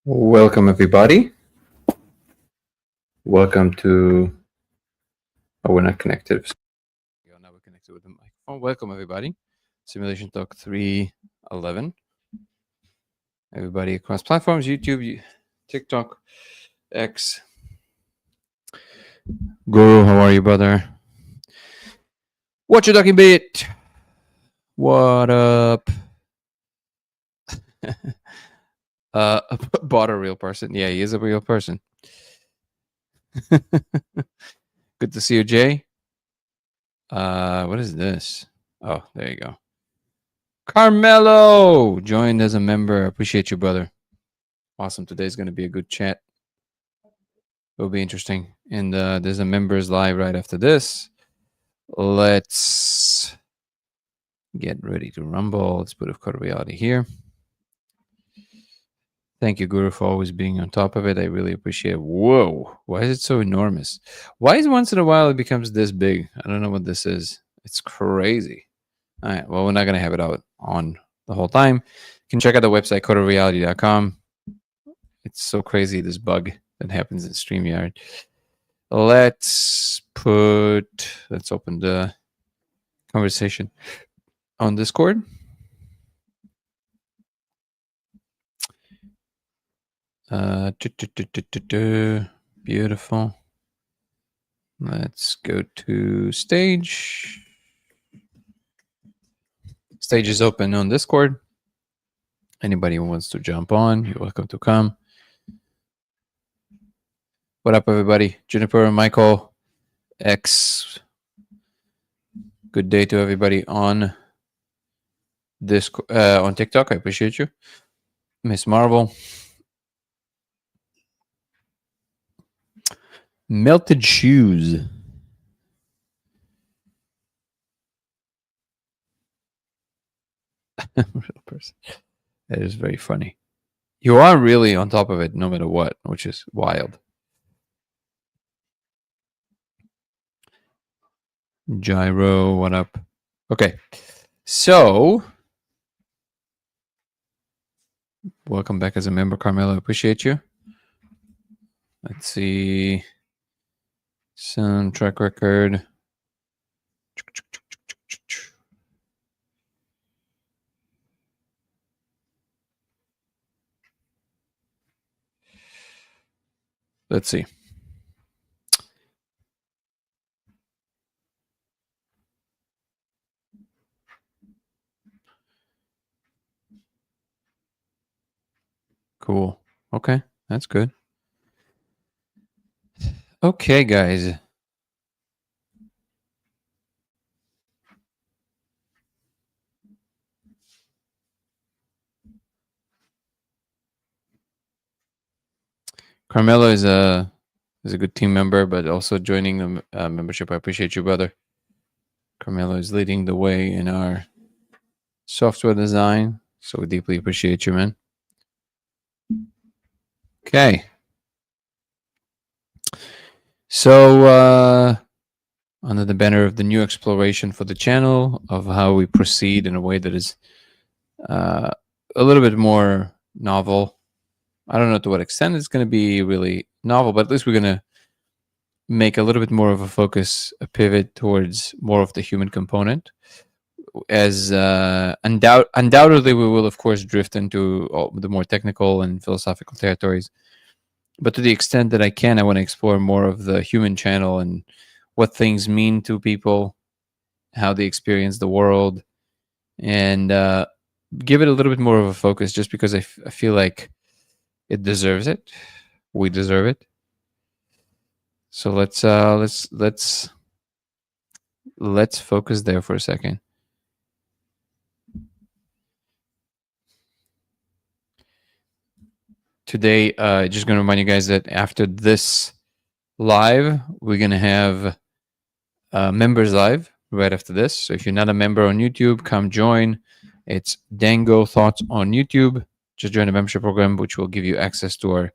Welcome, everybody. Welcome to. Oh, we're not connected. Now we're connected with the microphone. Welcome, everybody. Simulation Talk 311. Everybody across platforms: YouTube, TikTok, X. Guru, how are you, brother? What you talking about? What up? Bought a real person. Yeah, he is a real person. Good to see you, Jay. What is this? Oh, there you go. Carmelo joined as a member. Appreciate you, brother. Awesome. Today's going to be a good chat. It'll be interesting. And there's a members live right after this. Let's get ready to rumble. Let's put a Code Reality here. Thank you, Guru, for always being on top of it. I really appreciate it. Whoa. Why is it so enormous? Why is once in a while it becomes this big? I don't know what this is. It's crazy. All right. Well, we're not going to have it out on the whole time. You can check out the website, codeofreality.com. It's so crazy, this bug that happens in StreamYard. Let's open the conversation on Discord. Beautiful. Let's go to stage. Stage is open on Discord. Anybody who wants to jump on, you're welcome to come. What up, everybody? Juniper, Michael, X. Good day to everybody on this on TikTok. I appreciate you. Miss Marvel. Melted shoes. Real person. That is very funny. You are really on top of it no matter what, which is wild. Gyro, what up? Okay. So, welcome back as a member, Carmelo. Appreciate you. Let's see. Some track record. Let's see. Cool. Okay, that's good. Okay, guys. Carmelo is a good team member, but also joining the membership. I appreciate you, brother. Carmelo is leading the way in our software design, so we deeply appreciate you, man. Okay. So, under the banner of the new exploration for the channel of how we proceed in a way that is a little bit more novel. I don't know to what extent it's going to be really novel, but at least we're going to make a little bit more of a focus, a pivot towards more of the human component. As undoubtedly, we will, of course, drift into the more technical and philosophical territories. But to the extent that I can, I want to explore more of the human channel and what things mean to people, how they experience the world, and give it a little bit more of a focus just because I feel like it deserves it. We deserve it. So let's focus there for a second. Today, just going to remind you guys that after this live, we're going to have members live right after this. So if you're not a member on YouTube, come join. It's Dango Thoughts on YouTube. Just join the membership program, which will give you access to our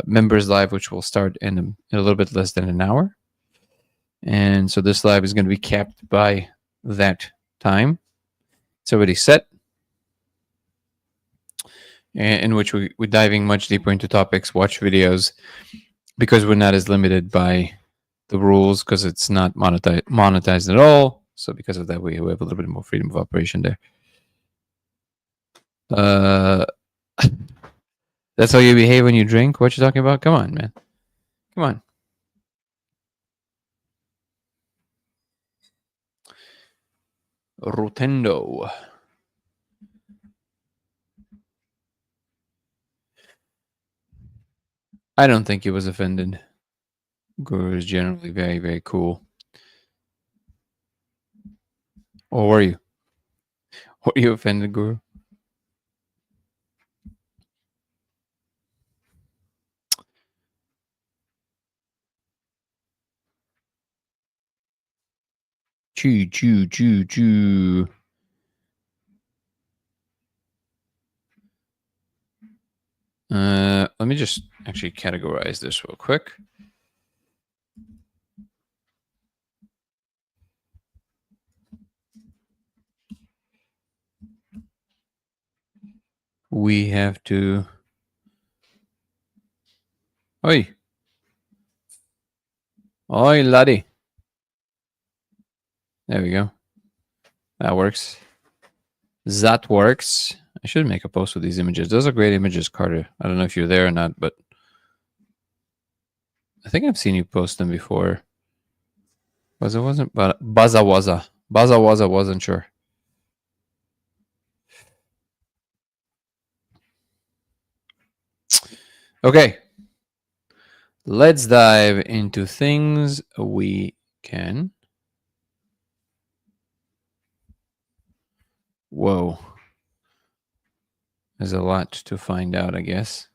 members live, which will start in a little bit less than an hour. And so this live is going to be capped by that time. It's already set. in which we're diving much deeper into topics, watch videos, because we're not as limited by the rules because it's not monetized at all. So because of that, we have a little bit more freedom of operation there. Uh, that's how you behave when you drink. What you talking about? Come on, man. Come on. Rotendo. I don't think he was offended. Guru is generally very, very cool. Or were you? Were you offended, Guru? Choo, choo, choo, choo. Let me just actually categorize this real quick. We have to. Oi. Oi, laddie. There we go. That works. That works. I should make a post with these images. Those are great images, Carter. I don't know if you're there or not, but I think I've seen you post them before. Wasn't, but Baza wasn't sure. Okay. Let's dive into things we can. Whoa. There's a lot to find out, I guess.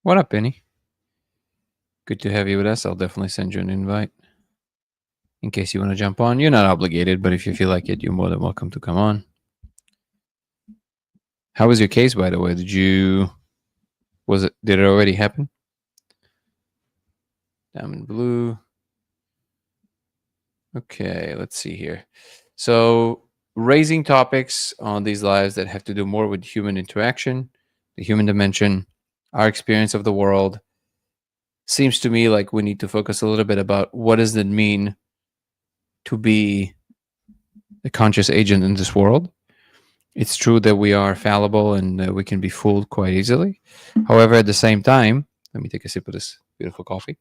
What up, Penny? Good to have you with us. I'll definitely send you an invite in case you want to jump on. You're not obligated, but if you feel like it, you're more than welcome to come on. How was your case, by the way? Did it already happen? Diamond blue. Okay, let's see here. So, raising topics on these lives that have to do more with human interaction, the human dimension, our experience of the world. Seems to me like we need to focus a little bit about what does it mean to be a conscious agent in this world. It's true that we are fallible and we can be fooled quite easily. However, at the same time, let me take a sip of this beautiful coffee.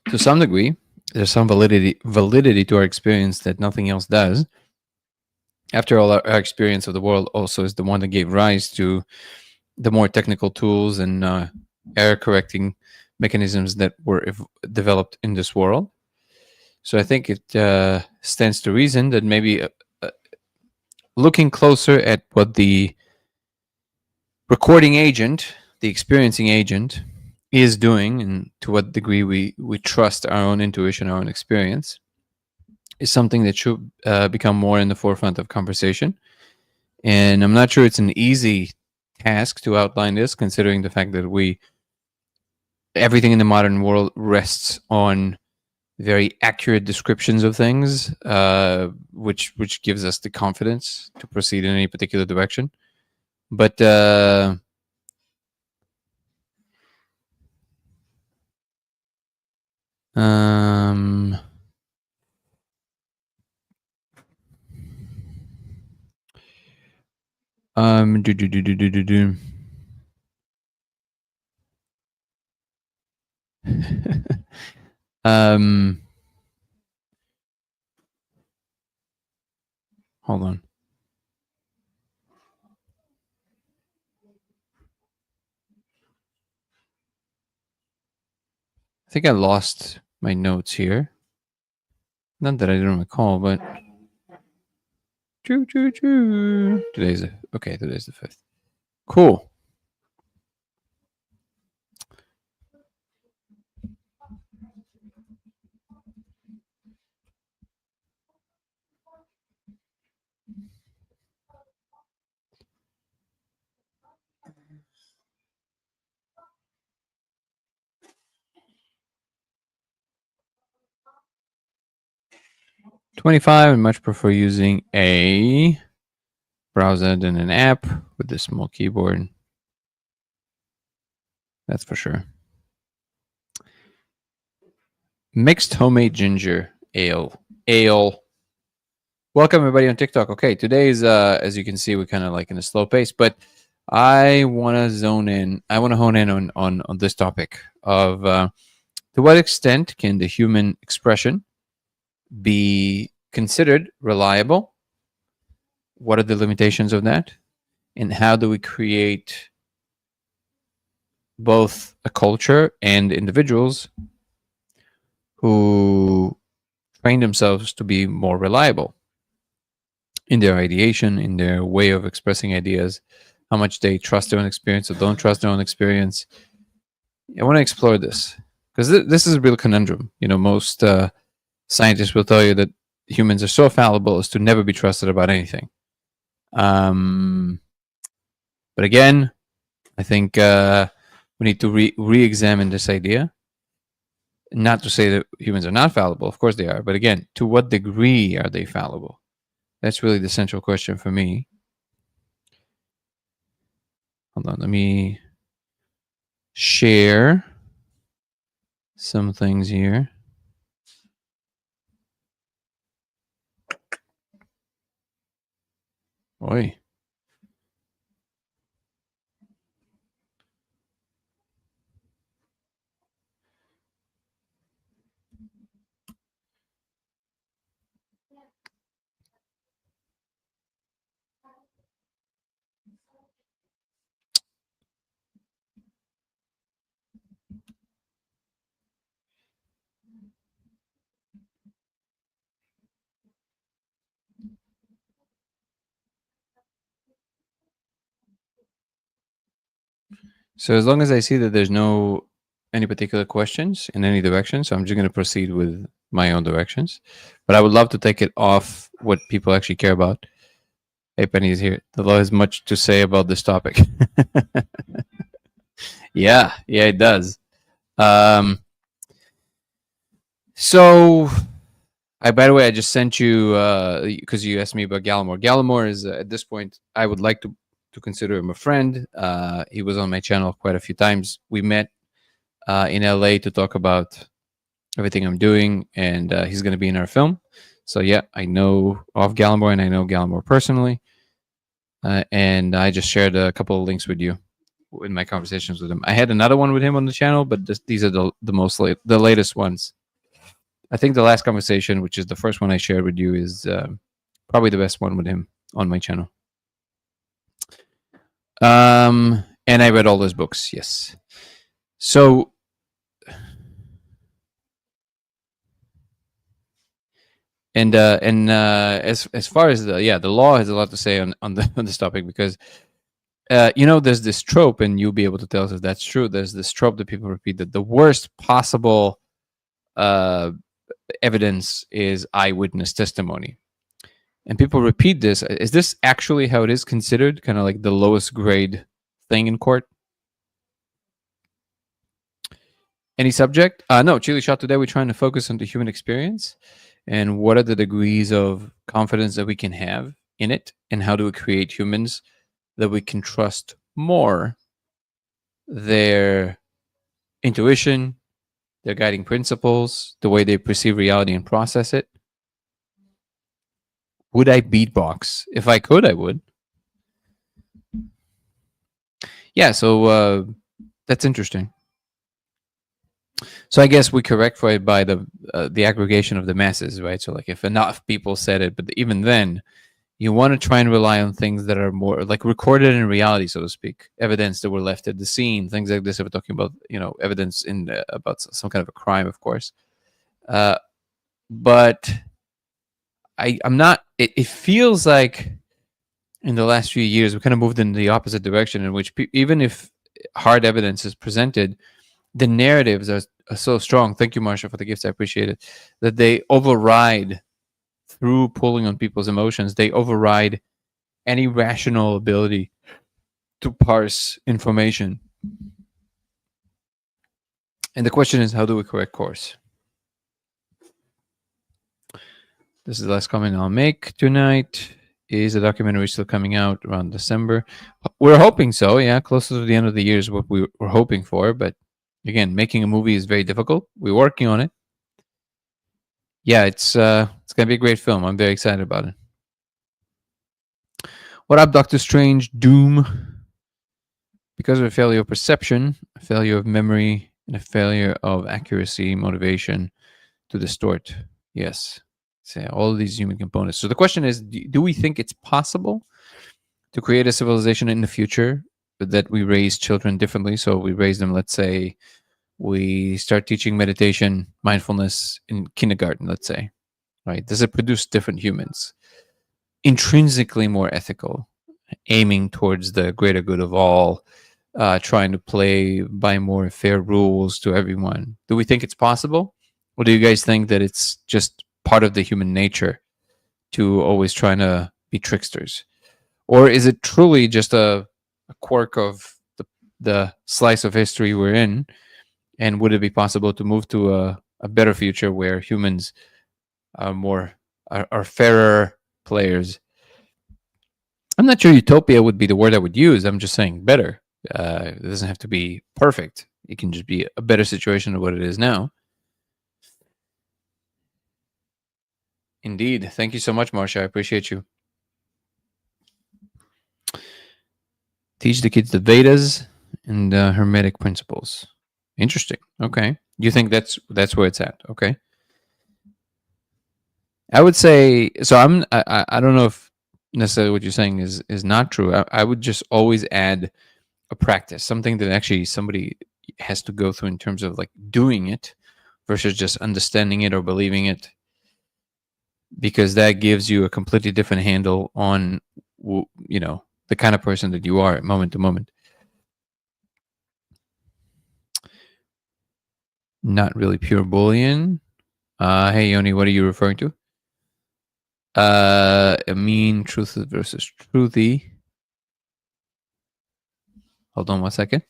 To some degree, there's some validity to our experience that nothing else does. After all, our experience of the world also is the one that gave rise to the more technical tools and error correcting mechanisms that were developed in this world. So I think it stands to reason that maybe looking closer at what the recording agent, the experiencing agent, is doing, and to what degree we trust our own intuition, our own experience, is something that should become more in the forefront of conversation. And I'm not sure it's an easy task to outline this, considering the fact that everything in the modern world rests on very accurate descriptions of things, which gives us the confidence to proceed in any particular direction. But um, do, do, do, do, do, do, do. Hold on. I think I lost my notes here. Not that I don't recall, but today's the 5th. Cool. 25. I much prefer using a browser than an app with this small keyboard. That's for sure. Mixed homemade ginger ale. Welcome everybody on TikTok. Okay, today's as you can see, we're kind of like in a slow pace, but I want to zone in. I want to hone in on this topic of to what extent can the human expression be considered reliable? What are the limitations of that? And how do we create both a culture and individuals who train themselves to be more reliable in their ideation, in their way of expressing ideas, how much they trust their own experience or don't trust their own experience. I want to explore this because this is a real conundrum. You know, most scientists will tell you that humans are so fallible as to never be trusted about anything. But again, I think we need to re-examine this idea. Not to say that humans are not fallible, of course they are, but again, to what degree are they fallible? That's really the central question for me. Hold on, let me share some things here. Oi. So as long as I see that there's no any particular questions in any direction, so I'm just going to proceed with my own directions. But I would love to take it off what people actually care about. Hey, Penny is here. The law has much to say about this topic. yeah, it does. So, by the way, I just sent you because you asked me about Gallimore. Gallimore is at this point, I would like to consider him a friend. He was on my channel quite a few times. We met in LA to talk about everything I'm doing, and he's going to be in our film. So yeah, I know of Gallimore, and I know Gallimore personally. And I just shared a couple of links with you in my conversations with him. I had another one with him on the channel, but these are the latest ones. I think the last conversation, which is the first one I shared with you, is probably the best one with him on my channel. And I read all those books, yes. So as far as the law has a lot to say on this topic, because there's this trope, and you'll be able to tell us if that's true. There's this trope that people repeat, that the worst possible evidence is eyewitness testimony, and people repeat this. Is this actually how it is considered, kind of like the lowest grade thing in court? Any subject? No, Chili Shot. Today we're trying to focus on the human experience and what are the degrees of confidence that we can have in it, and how do we create humans that we can trust more, their intuition, their guiding principles, the way they perceive reality and process it. Would I beatbox? If I could, I would. Yeah, so that's interesting. So I guess we correct for it by the aggregation of the masses, right? So like if enough people said it, but even then, you want to try and rely on things that are more like recorded in reality, so to speak, evidence that were left at the scene, things like this. If we're talking about, evidence in about some kind of a crime, of course. But I'm not. It feels like in the last few years we kind of moved in the opposite direction, in which even if hard evidence is presented, the narratives are so strong. Thank you, Marsha, for the gifts. I appreciate it. That they override, through pulling on people's emotions, they override any rational ability to parse information. And the question is, how do we correct course? This is the last comment I'll make tonight. Is the documentary still coming out around December? We're hoping so. Yeah, closer to the end of the year is what we're hoping for. But again, making a movie is very difficult. We're working on it. Yeah, it's gonna be a great film. I'm very excited about it. What up, Doctor Strange? Doom. Because of a failure of perception, a failure of memory, and a failure of accuracy, motivation to distort. Yes. So all of these human components. So the question is, do we think it's possible to create a civilization in the future that we raise children differently? So we raise them, let's say, we start teaching meditation, mindfulness in kindergarten, let's say, right? Does it produce different humans? Intrinsically more ethical, aiming towards the greater good of all, trying to play by more fair rules to everyone. Do we think it's possible? Or do you guys think that it's just part of the human nature to always trying to be tricksters? Or is it truly just a quirk of the slice of history we're in? And would it be possible to move to a better future where humans are fairer players? I'm not sure utopia would be the word I would use. I'm just saying better. It doesn't have to be perfect. It can just be a better situation than what it is now. Indeed. Thank you so much, Marcia. I appreciate you. Teach the kids the Vedas and Hermetic principles. Interesting. Okay. You think that's where it's at? Okay. I would say so. I don't know if necessarily what you're saying is not true. I would just always add a practice, something that actually somebody has to go through in terms of like doing it versus just understanding it or believing it, because that gives you a completely different handle on the kind of person that you are moment to moment. Not really pure bullion. Hey Yoni, what are you referring to? I mean truth versus truthy. Hold on 1 second.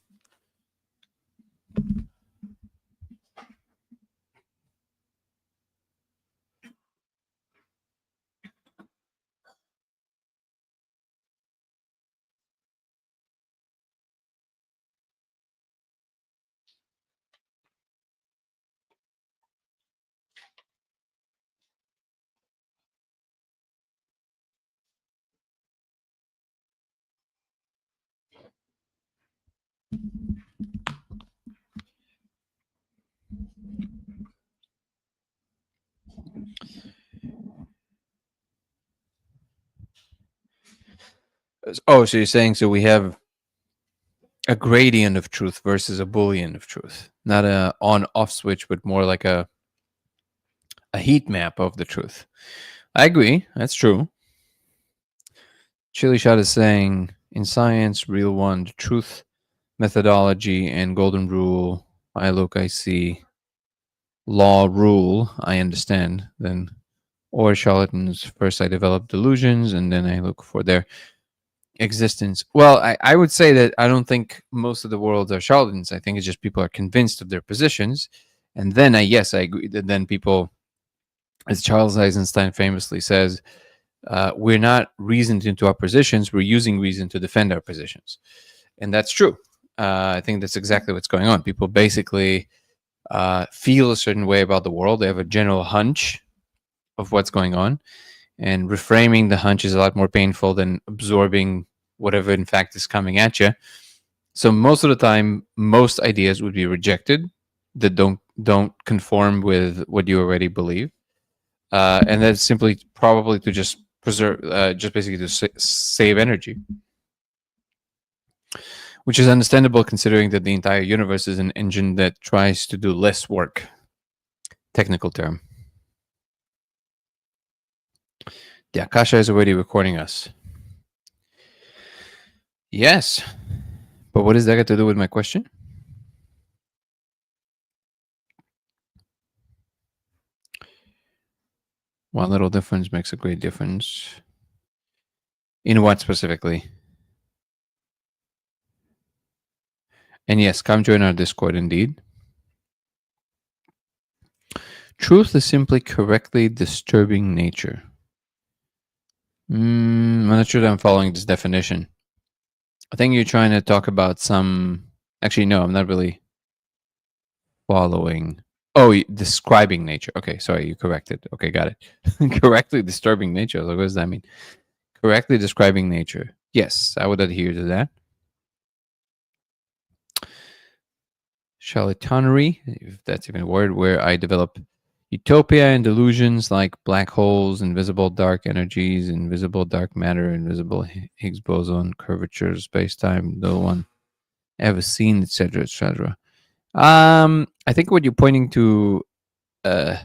Oh, so you're saying so we have a gradient of truth versus a boolean of truth, not a on-off switch, but more like a heat map of the truth. I agree. That's true. Chili Shot is saying in science, real one, the truth, methodology, and golden rule. I look, I see. Law, rule, I understand. Then, or charlatans. First, I develop delusions, and then I look for their existence. Well, I would say that I don't think most of the world are charlatans. I think it's just people are convinced of their positions. And then I agree that then people, as Charles Eisenstein famously says, we're not reasoned into our positions, we're using reason to defend our positions. And that's true. I think that's exactly what's going on. People basically feel a certain way about the world. They have a general hunch of what's going on. And reframing the hunch is a lot more painful than absorbing whatever in fact is coming at you. So most of the time, most ideas would be rejected that don't conform with what you already believe, and that's simply probably to just preserve, just basically to save energy, which is understandable considering that the entire universe is an engine that tries to do less work. Technical term. The Akasha is already recording us. Yes. But what does that got to do with my question? One little difference makes a great difference. In what specifically? And yes, come join our Discord indeed. Truth is simply correctly disturbing nature. I'm not sure that I'm following this definition. I think you're trying to talk about some. Actually, no, I'm not really following. Oh, describing nature. Okay, sorry, you corrected. Okay, got it. Correctly disturbing nature. Like, what does that mean? Correctly describing nature. Yes, I would adhere to that. Charlatanery, if that's even a word, where I develop utopia and delusions like black holes, invisible dark energies, invisible dark matter, invisible Higgs boson, curvature, space time, no one ever seen, etc., etc. I think what you're pointing to, uh,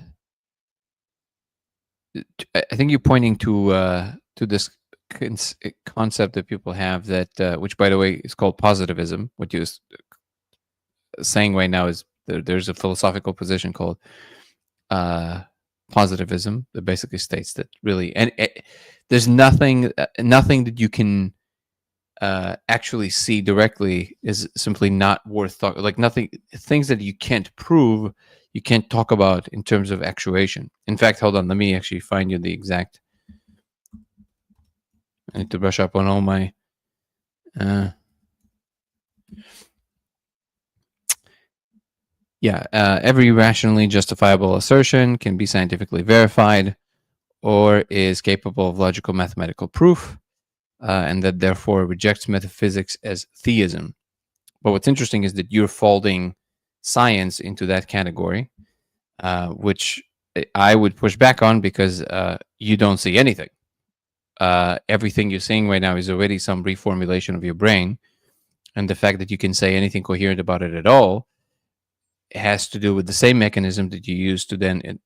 I think you're pointing to this concept that people have that, which by the way is called positivism. What you're saying right now is there's a philosophical position called positivism that basically states that really, and there's nothing that you can actually see directly is simply not worth talking. Like nothing, things that you can't prove, you can't talk about in terms of actuation. In fact, hold on, let me actually find you the exact. I need to brush up on all my. Every rationally justifiable assertion can be scientifically verified or is capable of logical mathematical proof, and that therefore rejects metaphysics as theism. But what's interesting is that you're folding science into that category, which I would push back on because you don't see anything. Everything you're seeing right now is already some reformulation of your brain. And the fact that you can say anything coherent about it at all has to do with the same mechanism that you use to then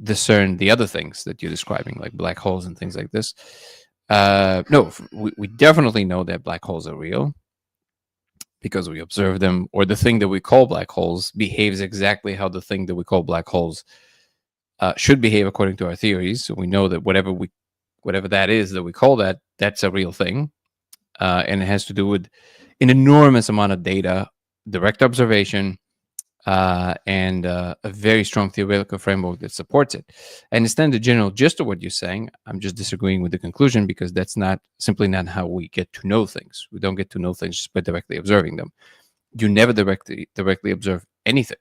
discern the other things that you're describing, like black holes and things like this. No, we definitely know that black holes are real because we observe them, or the thing that we call black holes behaves exactly how the thing that we call black holes should behave according to our theories. So we know that whatever that is that we call that, that's a real thing, and it has to do with an enormous amount of data, direct observation, and a very strong theoretical framework that supports it. I understand the general gist of what you're saying. I'm just disagreeing with the conclusion because that's simply not how we get to know things. We don't get to know things just by directly observing them. You never directly observe anything.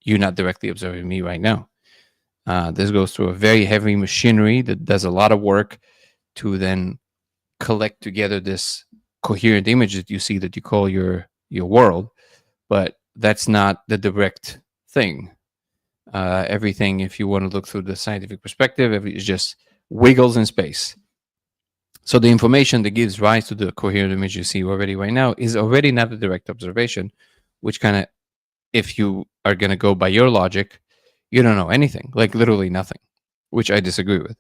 You're not directly observing me right now. This goes through a very heavy machinery that does a lot of work to then collect together this coherent image that you see that you call your world, but that's not the direct thing. Everything, if you want to look through the scientific perspective, is just wiggles in space. So the information that gives rise to the coherent image you see already right now is already not a direct observation, which kind of, if you are going to go by your logic, you don't know anything, like literally nothing, which I disagree with.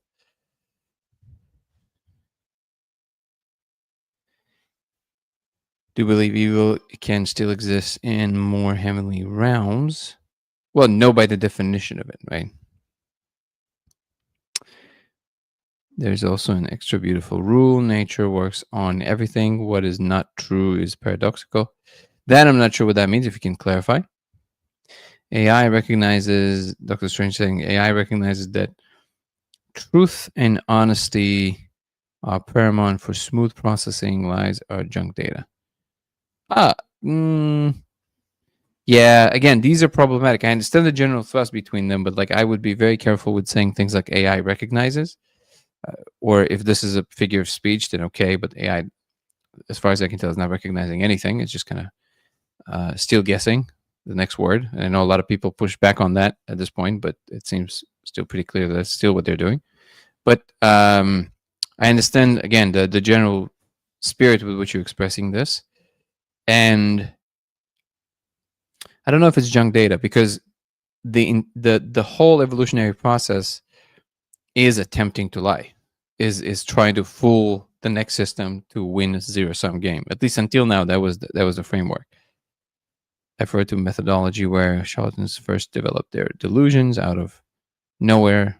Do you believe evil can still exist in more heavenly realms? Well, no, by the definition of it, right? There's also an extra beautiful rule. Nature works on everything. What is not true is paradoxical. That I'm not sure what that means, if you can clarify. AI recognizes, Dr. Strange saying, AI recognizes that truth and honesty are paramount for smooth processing. Lies are junk data. Yeah, again, these are problematic. I understand the general thrust between them, but like I would be very careful with saying things like AI recognizes, or if this is a figure of speech, then okay. But AI, as far as I can tell, is not recognizing anything. It's just kind of still guessing the next word. And I know a lot of people push back on that at this point, but it seems still pretty clear that that's still what they're doing. But I understand again the general spirit with which you're expressing this, and I don't know if it's junk data because the whole evolutionary process is attempting to lie, is trying to fool the next system to win a zero-sum game. At least until now, that was the framework. I refer to methodology where charlatans first developed their delusions out of nowhere.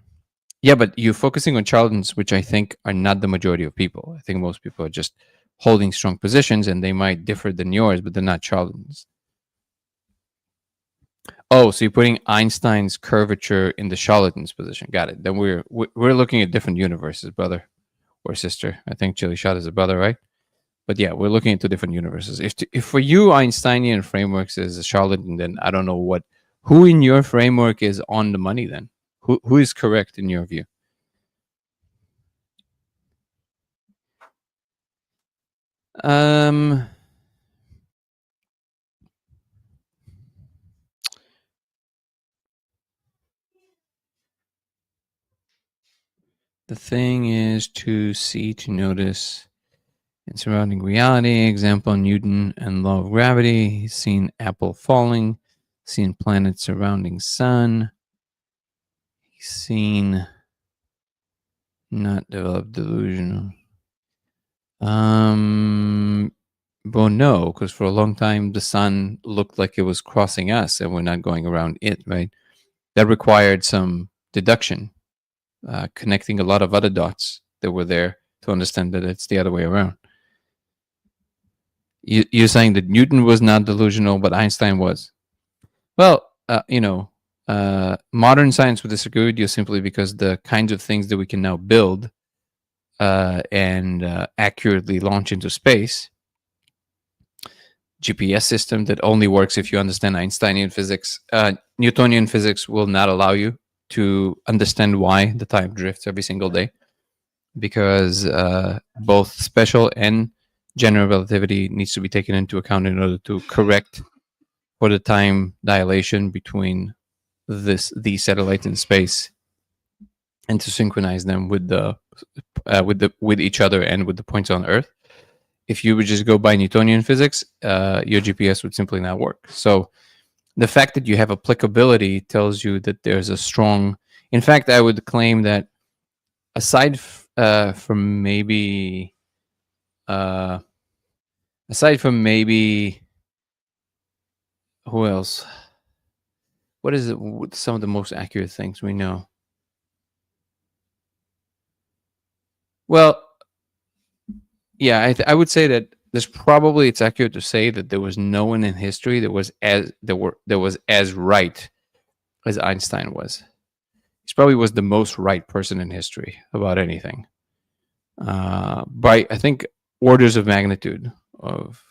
Yeah, but you're focusing on charlatans, which I think are not the majority of people. I think most people are just holding strong positions, and they might differ than yours, but they're not charlatans. Oh, so you're putting Einstein's curvature in the charlatan's position. Got it. Then we're looking at different universes, brother or sister. I think Chili Shot is a brother, right? But yeah, we're looking into different universes. If for you Einsteinian frameworks is a charlatan, then I don't know who in your framework is on the money. Then who is correct in your view? Um, the thing is to see, to notice in surrounding reality. Example: Newton and law of gravity. He's seen apple falling. Seen planets surrounding sun. He's seen not developed delusional. Well, no, because for a long time the sun looked like it was crossing us, and we're not going around it, right? That required some deduction, connecting a lot of other dots that were there to understand that it's the other way around. You're saying that Newton was not delusional, but Einstein was. Well, modern science would disagree with you simply because the kinds of things that we can now build and accurately launch into space, GPS system that only works if you understand Einsteinian physics. Newtonian physics will not allow you to understand why the time drifts every single day, because both special and general relativity needs to be taken into account in order to correct for the time dilation between these satellites in space, and to synchronize them with with each other and with the points on Earth. If you would just go by Newtonian physics, your GPS would simply not work. So the fact that you have applicability tells you that there's a strong. In fact, I would claim that aside from maybe, uh, aside from maybe, who else? What is it? Some of the most accurate things we know? Well, yeah, I would say that there's probably, it's accurate to say that there was no one in history that was as right as Einstein was. He probably was the most right person in history about anything, by I think orders of magnitude of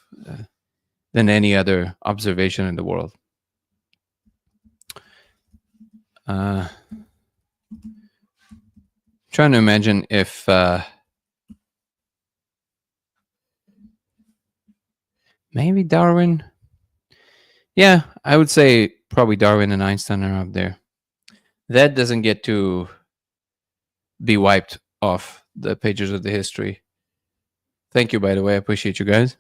than any other observation in the world. Trying to imagine if maybe Darwin. Yeah, I would say probably Darwin and Einstein are up there. That doesn't get to be wiped off the pages of the history. Thank you, by the way. I appreciate you guys.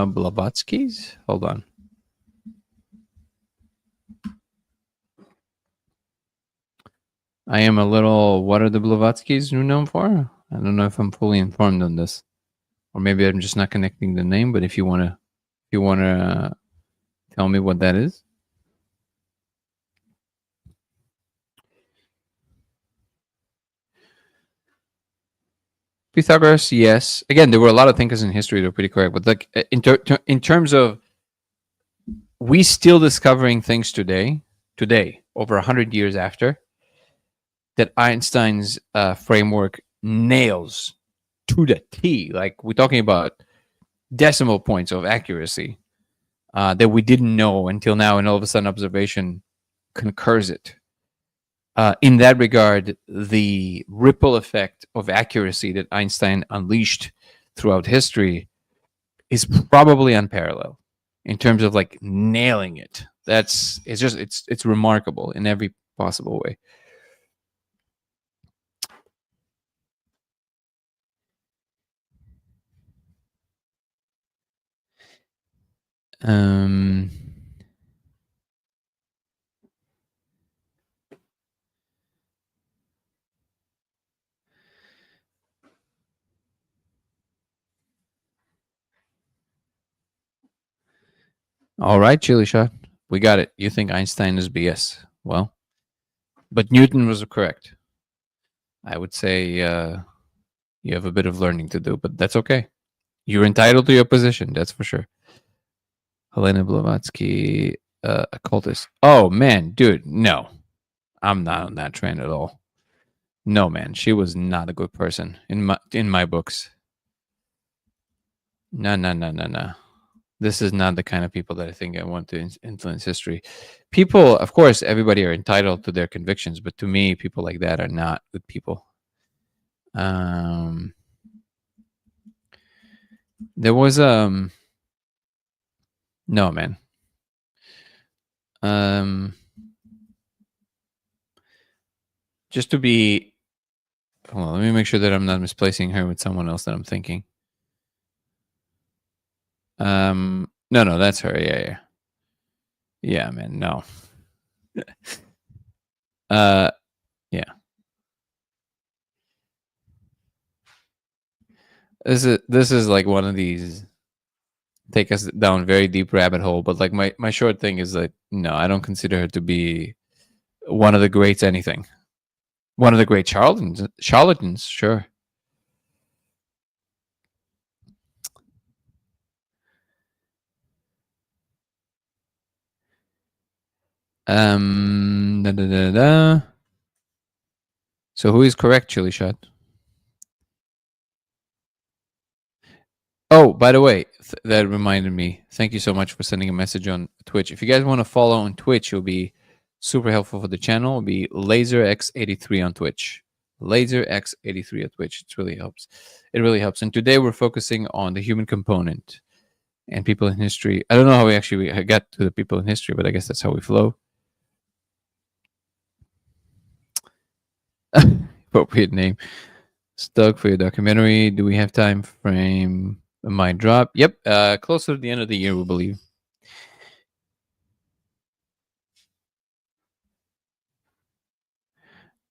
Blavatsky's? Hold on. I am a little. What are the Blavatsky's known for? I don't know if I'm fully informed on this, or maybe I'm just not connecting the name. But if you wanna tell me what that is. Pythagoras, yes. Again, there were a lot of thinkers in history that were pretty correct, but like in terms of we still discovering things today, over 100 years after, that Einstein's framework nails to the T. Like we're talking about decimal points of accuracy that we didn't know until now, and all of a sudden observation concurs it. In that regard, the ripple effect of accuracy that Einstein unleashed throughout history is probably unparalleled in terms of like nailing it. It's remarkable in every possible way. Um, all right, Chili Shot. We got it. You think Einstein is BS. Well, but Newton was correct. I would say you have a bit of learning to do, but that's okay. You're entitled to your position, that's for sure. Helena Blavatsky, occultist. Oh man, dude, no, I'm not on that train at all. No, man, she was not a good person in my books. No, no, no, no, no. This is not the kind of people that I think I want to influence history. People, of course, everybody are entitled to their convictions, but to me, people like that are not good people. There was no, man. Just to be, hold on, let me make sure that I'm not misplacing her with someone else that I'm thinking. No, that's her. Yeah, man. No. Yeah. This is like one of these take us down very deep rabbit hole. But like my short thing is like, no, I don't consider her to be one of the greats. Anything. One of the great charlatans, sure. Da, da, da, da. So who is correct, Chili Shot? Oh, by the way, that reminded me. Thank you so much for sending a message on Twitch. If you guys want to follow on Twitch, it'll be super helpful for the channel. It'll be LaserX83 on Twitch. LaserX83 at Twitch. It really helps. It really helps. And today we're focusing on the human component and people in history. I don't know how we got to the people in history, but I guess that's how we flow. Appropriate name. Doug, for your documentary. Do we have time frame? My drop. Yep. Closer to the end of the year, we believe.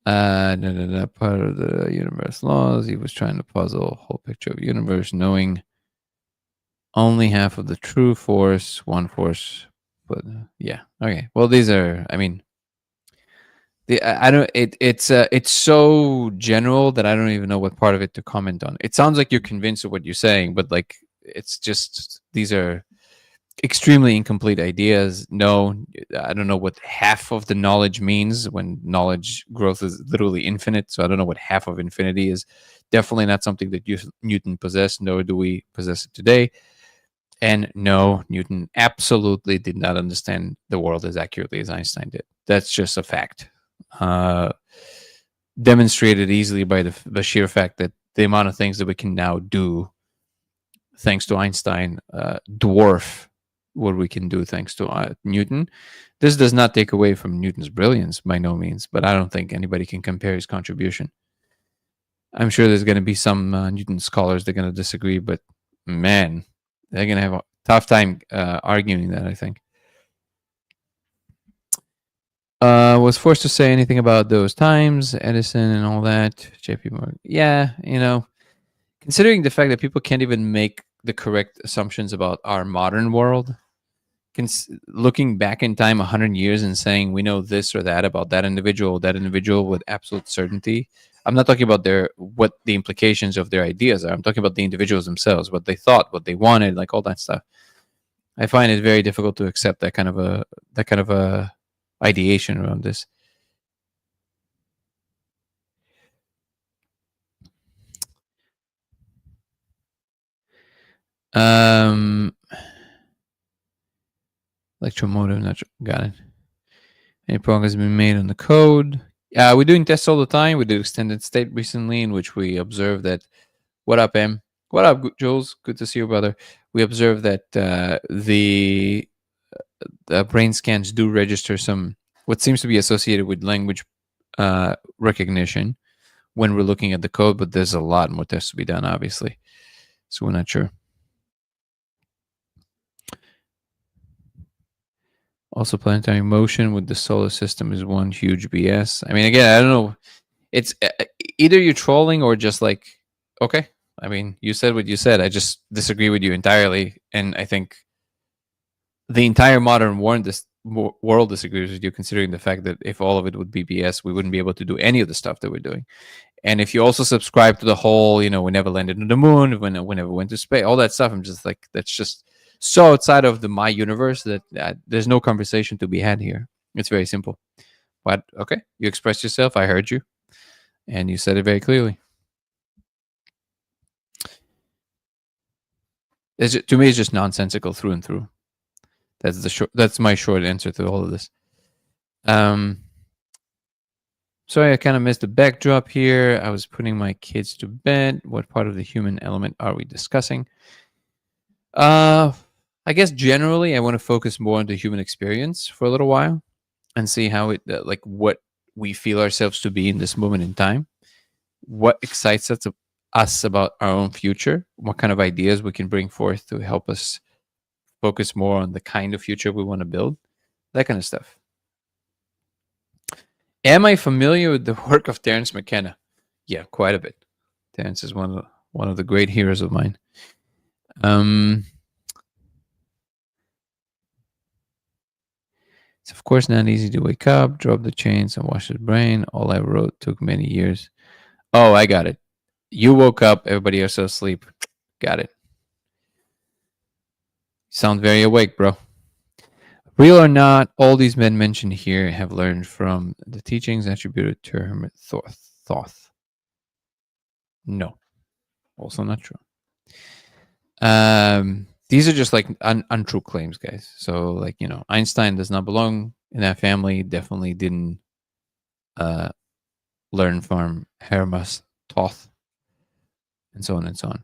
Part of the universe laws. He was trying to puzzle a whole picture of universe, knowing only half of the true force, one force. But yeah, okay. Well, these are. I mean, I don't. It's so general that I don't even know what part of it to comment on. It sounds like you're convinced of what you're saying, but like it's just these are extremely incomplete ideas. No, I don't know what half of the knowledge means when knowledge growth is literally infinite. So I don't know what half of infinity is. Definitely not something that Newton possessed, nor do we possess it today. And no, Newton absolutely did not understand the world as accurately as Einstein did. That's just a fact. Demonstrated easily by the sheer fact that the amount of things that we can now do thanks to Einstein dwarf what we can do thanks to Newton. This does not take away from Newton's brilliance by no means, but I don't think anybody can compare his contribution. I'm sure there's going to be some Newton scholars that are going to disagree, but man, they're going to have a tough time arguing that, I think. Was forced to say anything about those times, Edison and all that, JP Morgan. Yeah, considering the fact that people can't even make the correct assumptions about our modern world, looking back in time 100 years and saying we know this or that about that individual with absolute certainty. I'm not talking about what the implications of their ideas are. I'm talking about the individuals themselves, what they thought, what they wanted, like all that stuff. I find it very difficult to accept that kind of a ideation around this. Electromotive, got it. Any progress has been made on the code? We're doing tests all the time. We did extended state recently, in which we observed that. What up, Em? What up, Jules? Good to see you, brother. We observed that the brain scans do register some what seems to be associated with language recognition when we're looking at the code, but there's a lot more tests to be done, obviously. So we're not sure. Also, planetary motion with the solar system is one huge BS. I mean, again, I don't know. It's either you're trolling or just like, okay. I mean, you said what you said. I just disagree with you entirely. And I think the entire modern world world disagrees with you, considering the fact that if all of it would be BS, we wouldn't be able to do any of the stuff that we're doing. And if you also subscribe to the whole, we never landed on the moon, we never went to space, all that stuff, I'm just like, that's just so outside of my universe that there's no conversation to be had here. It's very simple. But okay, you expressed yourself. I heard you, and you said it very clearly. To me, it's just nonsensical through and through. That's my short answer to all of this. Sorry, I kind of missed the backdrop here. I was putting my kids to bed. What part of the human element are we discussing? I guess generally, I want to focus more on the human experience for a little while and see how it, like, what we feel ourselves to be in this moment in time. What excites us about our own future? What kind of ideas we can bring forth to help us focus more on the kind of future we want to build? That kind of stuff. Am I familiar with the work of Terence McKenna? Yeah, quite a bit. Terence is one of the great heroes of mine. It's of course not easy to wake up, drop the chains, and wash the brain. All I wrote took many years. Oh, I got it. You woke up, everybody else asleep. Got it. You sound very awake, bro. Real or not, all these men mentioned here have learned from the teachings attributed to Hermit Thoth. No, also not true. These are just like untrue claims, guys. So, like, Einstein does not belong in that family. Definitely didn't learn from Hermas Thoth, and so on and so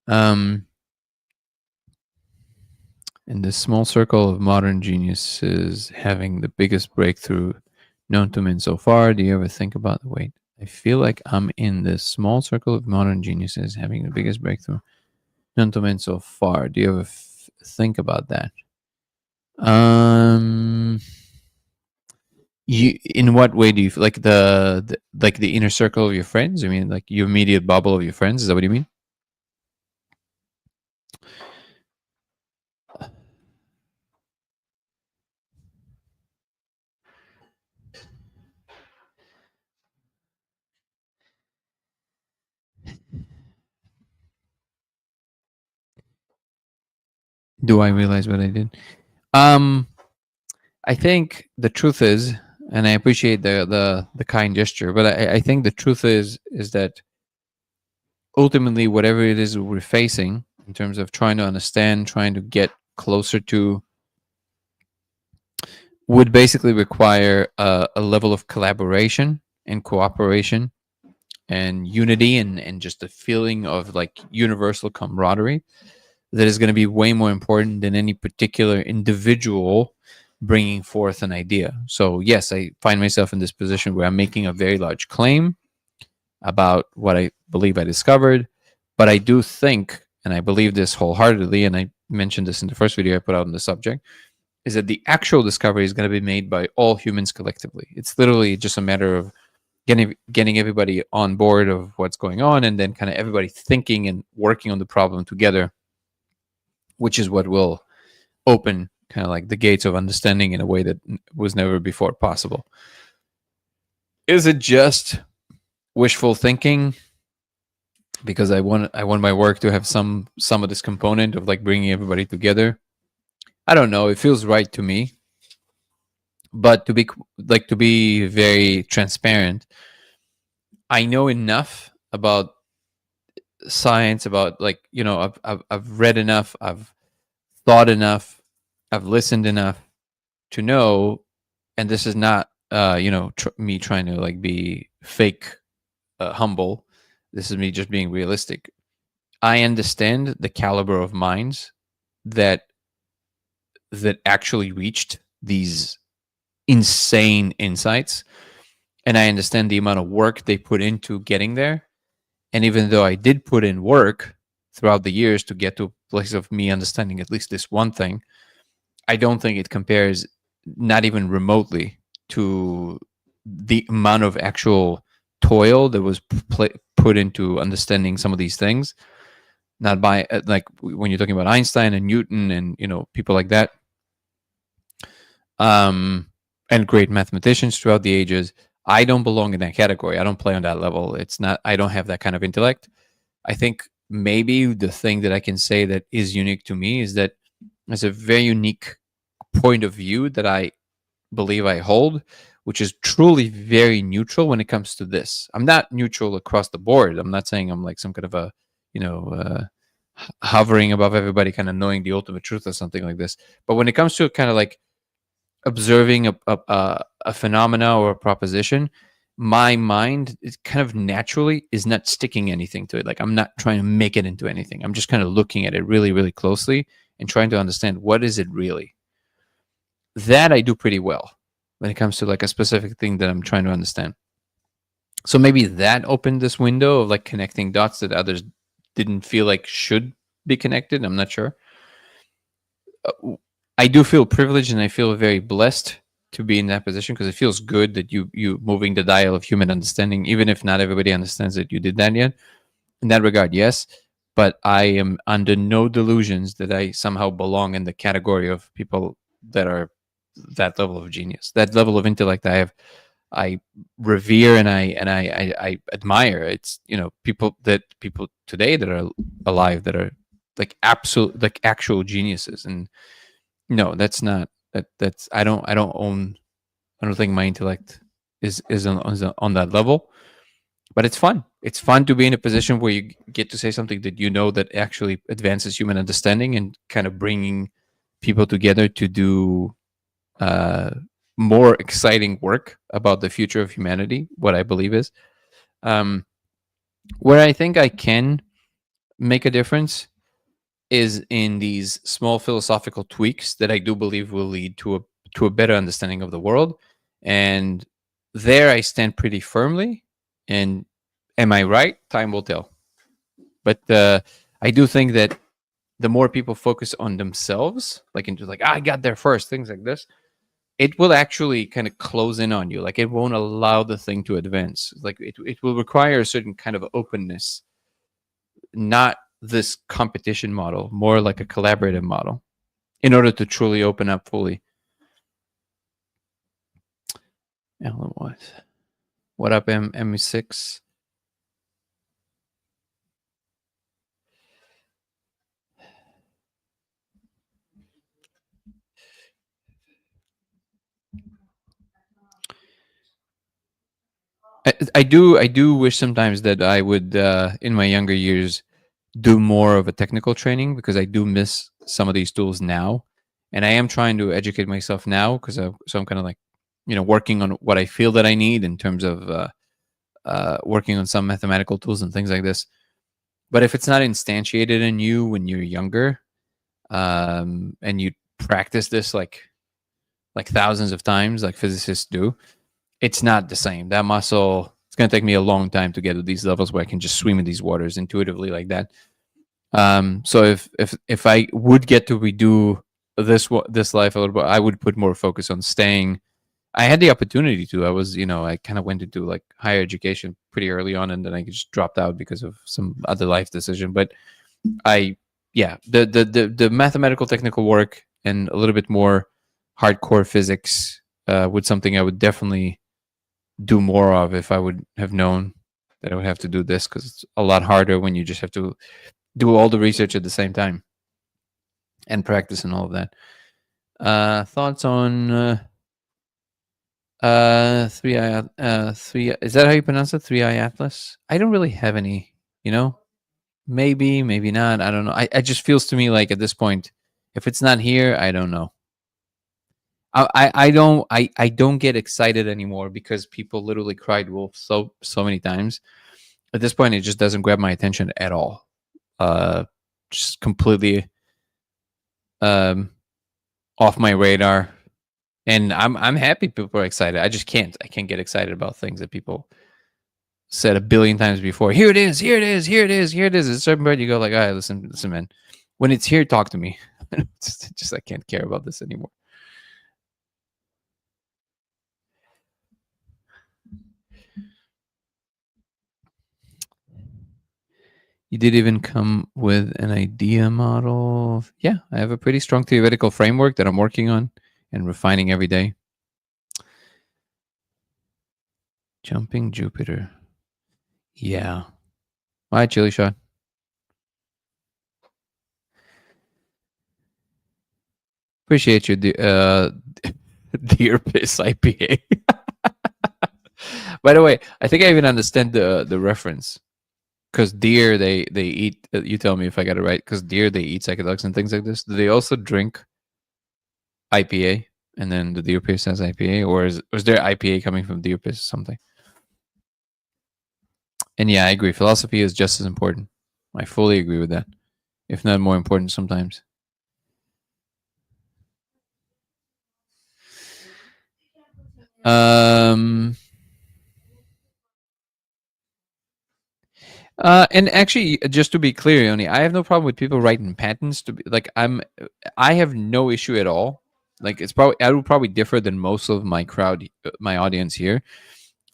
on. In this small circle of modern geniuses having the biggest breakthrough known to men so far, do you ever think about the wait? I feel like I'm in this small circle of modern geniuses having the biggest breakthrough known to men so far. Do you ever think about that? You, in what way do you feel like the inner circle of your friends? I mean, like your immediate bubble of your friends? Is that what you mean? Do I realize what I did? I think the truth is, and I appreciate the kind gesture, but I think the truth is that ultimately, whatever it is we're facing in terms of trying to understand, trying to get closer to, would basically require a level of collaboration and cooperation and unity and just a feeling of like universal camaraderie that is going to be way more important than any particular individual bringing forth an idea. So yes, I find myself in this position where I'm making a very large claim about what I believe I discovered, but I do think, and I believe this wholeheartedly, and I mentioned this in the first video I put out on the subject, is that the actual discovery is going to be made by all humans collectively. It's literally just a matter of getting everybody on board of what's going on, and then kind of everybody thinking and working on the problem together, which is what will open kind of like the gates of understanding in a way that was never before possible. Is it just wishful thinking? Because I want my work to have some of this component of like bringing everybody together. I don't know. It feels right to me. But to be very transparent, I know enough about science, about I've read enough, I've thought enough, I've listened enough to know, and this is not me trying to like be fake humble. This is me just being realistic. I understand the caliber of minds that actually reached these insane insights, and I understand the amount of work they put into getting there. And even though I did put in work throughout the years to get to a place of me understanding at least this one thing, I don't think it compares, not even remotely, to the amount of actual toil that was put into understanding some of these things. Not by like when you're talking about Einstein and Newton and people like that. and great mathematicians throughout the ages. I don't belong in that category. I don't play on that level. It's not. I don't have that kind of intellect. I think maybe the thing that I can say that is unique to me is that there's a very unique point of view that I believe I hold, which is truly very neutral when it comes to this. I'm not neutral across the board. I'm not saying I'm like some kind of a, you know, hovering above everybody, kind of knowing the ultimate truth or something like this. But when it comes to kind of like observing a phenomena or a proposition, my mind is kind of naturally is not sticking anything to it. Like I'm not trying to make it into anything. I'm just kind of looking at it really, really closely and trying to understand what is it really. That I do pretty well when it comes to like a specific thing that I'm trying to understand. So maybe that opened this window of like connecting dots that others didn't feel like should be connected. I'm not sure. I do feel privileged and I feel very blessed to be in that position because it feels good that you moving the dial of human understanding, even if not everybody understands that you did that yet. In that regard, yes. But I am under no delusions that I somehow belong in the category of people that are that level of genius, that level of intellect. I revere and I admire. It's people today that are alive that are like absolute like actual geniuses. And no, that's not that's I don't own. I don't think my intellect is on that level. But it's fun. It's fun to be in a position where you get to say something that you know that actually advances human understanding and kind of bringing people together to do more exciting work about the future of humanity. What I believe is where I think I can make a difference is in these small philosophical tweaks that I do believe will lead to a better understanding of the world. And there I stand pretty firmly. And am I right? Time will tell. But I do think that the more people focus on themselves, like into like, I got there first, things like this, it will actually kind of close in on you. Like it won't allow the thing to advance. Like it will require a certain kind of openness, not this competition model, more like a collaborative model in order to truly open up fully. Alan what up, M6? I do wish sometimes that I would in my younger years do more of a technical training because I do miss some of these tools now, and I am trying to educate myself now because so I'm kind of like working on what I feel that I need in terms of working on some mathematical tools and things like this. But if it's not instantiated in you when you're younger, and you practice this like thousands of times, like physicists do, it's not the same. That muscle, it's going to take me a long time to get to these levels where I can just swim in these waters intuitively like that. So if I would get to redo this life a little bit, I would put more focus on staying. I had the opportunity to. I was, I kind of went into like higher education pretty early on, and then I just dropped out because of some other life decision. But the mathematical technical work and a little bit more hardcore physics would something I would definitely do more of if I would have known that I would have to do this because it's a lot harder when you just have to do all the research at the same time and practice and all of that. Thoughts on 3i is that how you pronounce it? 3i Atlas? I don't really have any, maybe not. I don't know. I just feels to me like at this point, if it's not here, I don't know. I don't get excited anymore because people literally cried wolf so many times. At this point, it just doesn't grab my attention at all. Just completely off my radar. And I'm happy people are excited. I just can't. I can't get excited about things that people said a billion times before. Here it is. Here it is. Here it is. Here it is. At a certain point, you go like, all right, listen, man. When it's here, talk to me. just I can't care about this anymore. You did even come with an idea model. Yeah, I have a pretty strong theoretical framework that I'm working on and refining every day. Jumping Jupiter. Yeah. All right, Chili Shot. Appreciate you, Deer Piss IPA. By the way, I think I even understand the reference. Because deer, they eat. You tell me if I got it right. Because deer, they eat psychedelics and things like this. Do they also drink IPA? And then the deer piss has IPA, or is there IPA coming from deer piss or something? And yeah, I agree. Philosophy is just as important. I fully agree with that, if not more important sometimes. Um. And actually, just to be clear, Yoni, I have no problem with people writing patents. To be like, I have no issue at all. Like, it's probably I would probably differ than most of my crowd, my audience here.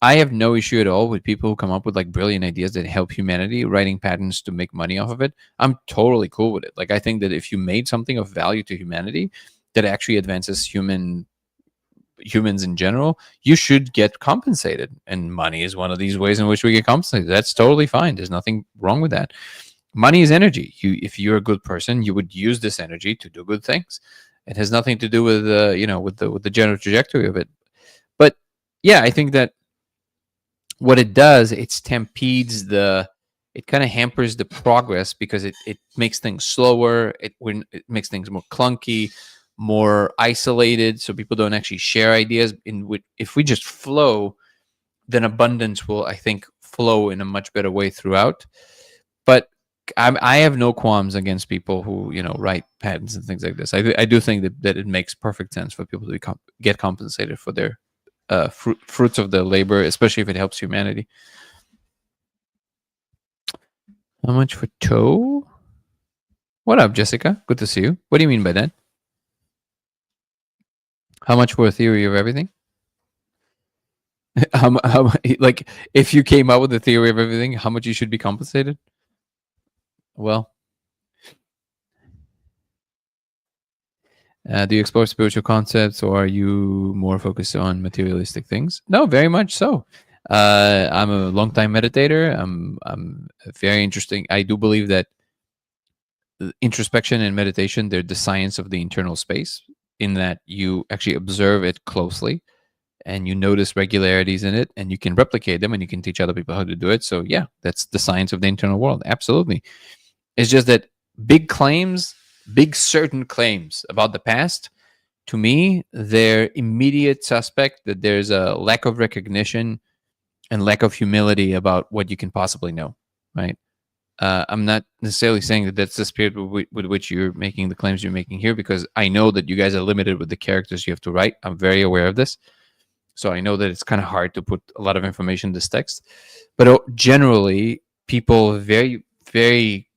I have no issue at all with people who come up with like brilliant ideas that help humanity, writing patents to make money off of it. I'm totally cool with it. Like, I think that if you made something of value to humanity that actually advances humans in general, you should get compensated. And money is one of these ways in which we get compensated. That's totally fine. There's nothing wrong with that. Money is energy. If you're a good person, you would use this energy to do good things. It has nothing to do with with the general trajectory of it. But yeah, I think that what it does, it stampedes it kind of hampers the progress because it makes things slower. It makes things more clunky, more isolated, so people don't actually share ideas. If we just flow, then abundance will, I think, flow in a much better way throughout. But I have no qualms against people who write patents and things like this. I do think that it makes perfect sense for people to get compensated for their fruits of their labor, especially if it helps humanity. How much for toe? What up, Jessica? Good to see you. What do you mean by that? How much for a theory of everything? Like, if you came up with a theory of everything, how much you should be compensated? Well, do you explore spiritual concepts, or are you more focused on materialistic things? No, very much so. I'm a long time meditator. I'm very interesting. I do believe that introspection and meditation, they're the science of the internal space, in that you actually observe it closely and you notice regularities in it and you can replicate them and you can teach other people how to do it. So yeah, that's the science of the internal world. Absolutely. It's just that big certain claims about the past, to me, they're immediate suspect that there's a lack of recognition and lack of humility about what you can possibly know, right? I'm not necessarily saying that that's the spirit with which you're making the claims you're making here, because I know that you guys are limited with the characters you have to write. I'm very aware of this. So I know that it's kind of hard to put a lot of information in this text. But generally, people very, very,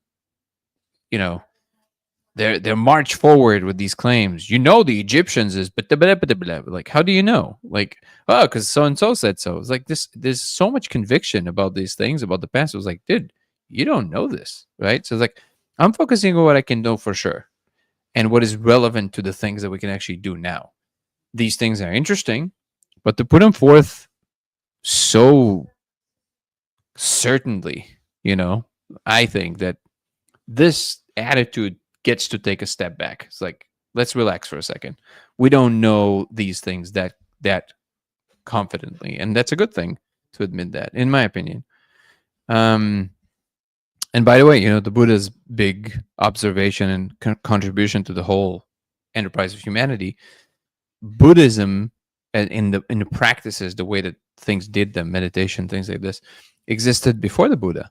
they're march forward with these claims. The Egyptians is like, how do you know? Like, oh, because so and so said so. It's like this. There's so much conviction about these things about the past. It was like, dude, you don't know this, right? So it's like, I'm focusing on what I can know for sure, and what is relevant to the things that we can actually do now. These things are interesting, but to put them forth so certainly, I think that this attitude gets to take a step back. It's like, let's relax for a second. We don't know these things that confidently, and that's a good thing to admit that, in my opinion. And by the way, the Buddha's big observation and contribution to the whole enterprise of humanity, Buddhism, in the practices, the way that things did them, meditation, things like this, existed before the Buddha.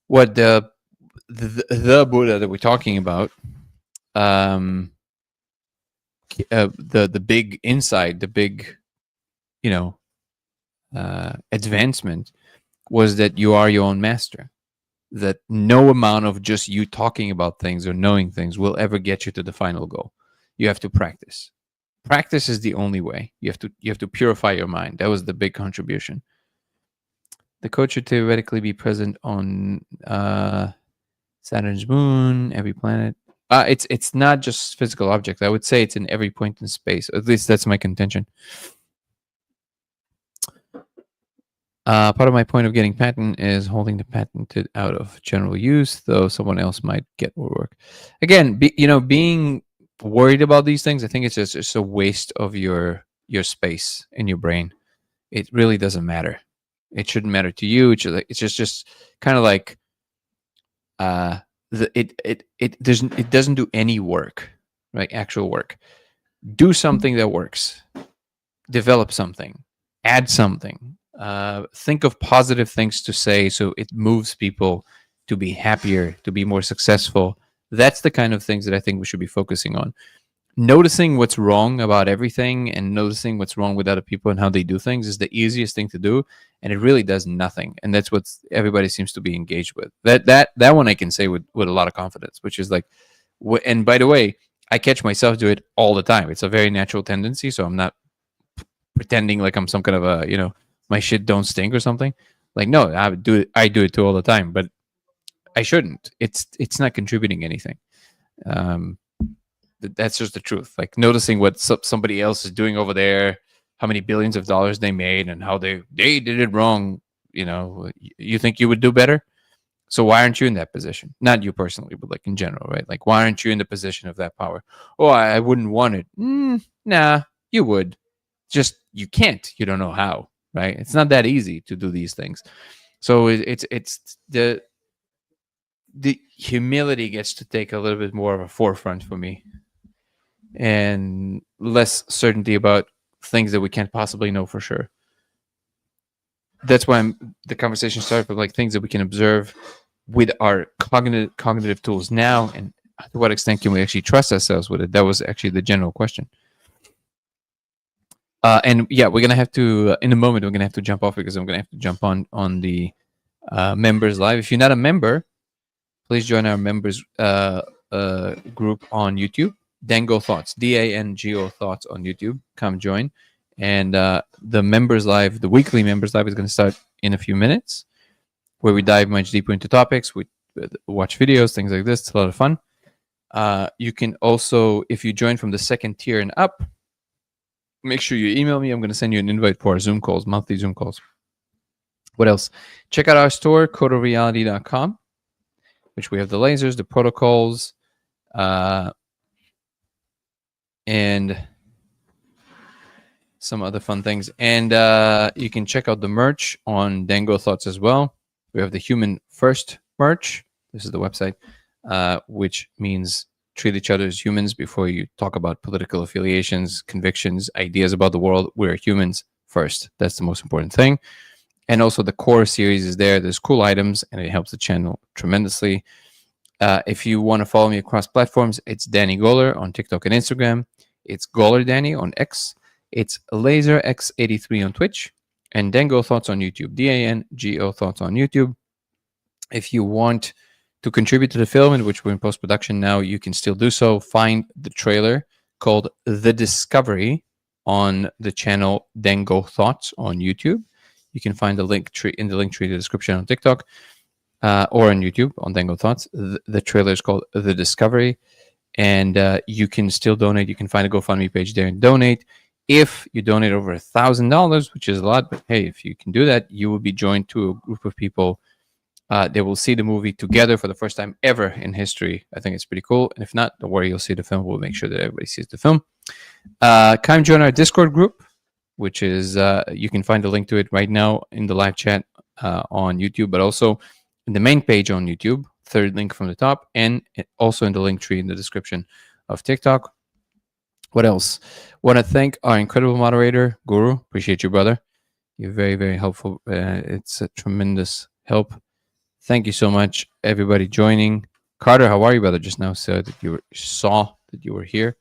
What the Buddha that we're talking about, the big insight, the big, advancement, was that you are your own master. That no amount of just you talking about things or knowing things will ever get you to the final goal. You have to practice. Practice is the only way. You have to purify your mind. That was the big contribution. The coach should theoretically be present on Saturn's moon, every planet. It's not just physical object. I would say it's in every point in space. At least that's my contention. Part of my point of getting patent is holding the patented out of general use, though someone else might get more work. Again, being worried about these things, I think it's just a waste of your space in your brain. It really doesn't matter. It shouldn't matter to you. It's just kind of like it doesn't do any work, right? Actual work. Do something that works. Develop something. Add something. Think of positive things to say so it moves people to be happier, to be more successful. That's the kind of things that I think we should be focusing on. Noticing what's wrong about everything and noticing what's wrong with other people and how they do things is the easiest thing to do, and it really does nothing. And that's what everybody seems to be engaged with. That one I can say with a lot of confidence, which is like, and by the way, I catch myself do it all the time. It's a very natural tendency, so I'm not pretending like I'm some kind of a my shit don't stink or something. Like, no, I do it too all the time, but I shouldn't. It's not contributing anything. That's just the truth. Like noticing what somebody else is doing over there, how many billions of dollars they made, and how they did it wrong. You think you would do better? So why aren't you in that position? Not you personally, but like in general, right? Like, why aren't you in the position of that power? Oh, I wouldn't want it. Nah, you would. Just you can't. You don't know how. Right? It's not that easy to do these things. So it's the humility gets to take a little bit more of a forefront for me, and less certainty about things that we can't possibly know for sure. That's why the conversation started from like things that we can observe with our cognitive tools now, and to what extent can we actually trust ourselves with it? That was actually the general question. And yeah, we're gonna have to in a moment. We're gonna have to jump off because I'm gonna have to jump on the members live. If you're not a member, please join our members group on YouTube. Dango Thoughts, DANGO Thoughts on YouTube. Come join. And the members live, the weekly members live, is going to start in a few minutes, where we dive much deeper into topics. We watch videos, things like this. It's a lot of fun. You can also, if you join from the second tier and up, make sure you email me. I'm going to send you an invite for our Zoom calls, monthly Zoom calls. What else? Check out our store, codeofreality.com, which we have the lasers, the protocols, and some other fun things. And you can check out the merch on Dango Thoughts as well. We have the Human First merch. This is the website, which means treat each other as humans before you talk about political affiliations, convictions, ideas about the world. We're humans first. That's the most important thing. And also the core series is there. There's cool items, and it helps the channel tremendously. If you want to follow me across platforms, it's Danny Goller on TikTok and Instagram. It's Goller Danny on X. It's LaserX83 on Twitch. And Dango Thoughts on YouTube. DANGO Thoughts on YouTube. If you want to contribute to the film, in which we're in post-production now, you can still do so. Find the trailer called The Discovery on the channel Dango Thoughts on YouTube. You can find the link tree in the link tree in the description on TikTok or on YouTube on Dango Thoughts. The trailer is called The Discovery, and you can still donate. You can find a GoFundMe page there and donate. If you donate over $1,000, which is a lot, but hey, if you can do that, you will be joined to a group of people. They will see the movie together for the first time ever in history. I think it's pretty cool. And if not, don't worry, you'll see the film. We'll make sure that everybody sees the film. Come join our Discord group, which is, you can find the link to it right now in the live chat on YouTube, but also in the main page on YouTube, third link from the top, and also in the link tree in the description of TikTok. What else? Want to thank our incredible moderator, Guru. Appreciate you, brother. You're very, very helpful. It's a tremendous help. Thank you so much, everybody joining. Carter, how are you, brother? Just now said that you saw that you were here.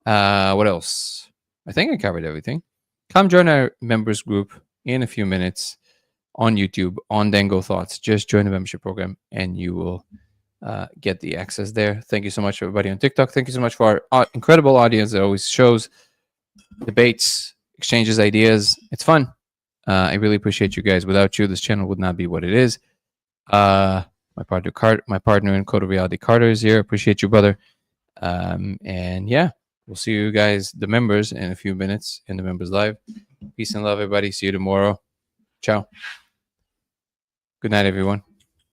What else? I think I covered everything. Come join our members group in a few minutes on YouTube, on Dango Thoughts. Just join the membership program, and you will get the access there. Thank you so much, everybody on TikTok. Thank you so much for our incredible audience that always shows, debates, exchanges ideas. It's fun. I really appreciate you guys. Without you, this channel would not be what it is. My partner in Code of Reality, Carter, is here. Appreciate you, brother. And yeah, we'll see you guys, the members, in a few minutes in the members live. Peace and love, everybody. See you tomorrow. Ciao. Good night, everyone.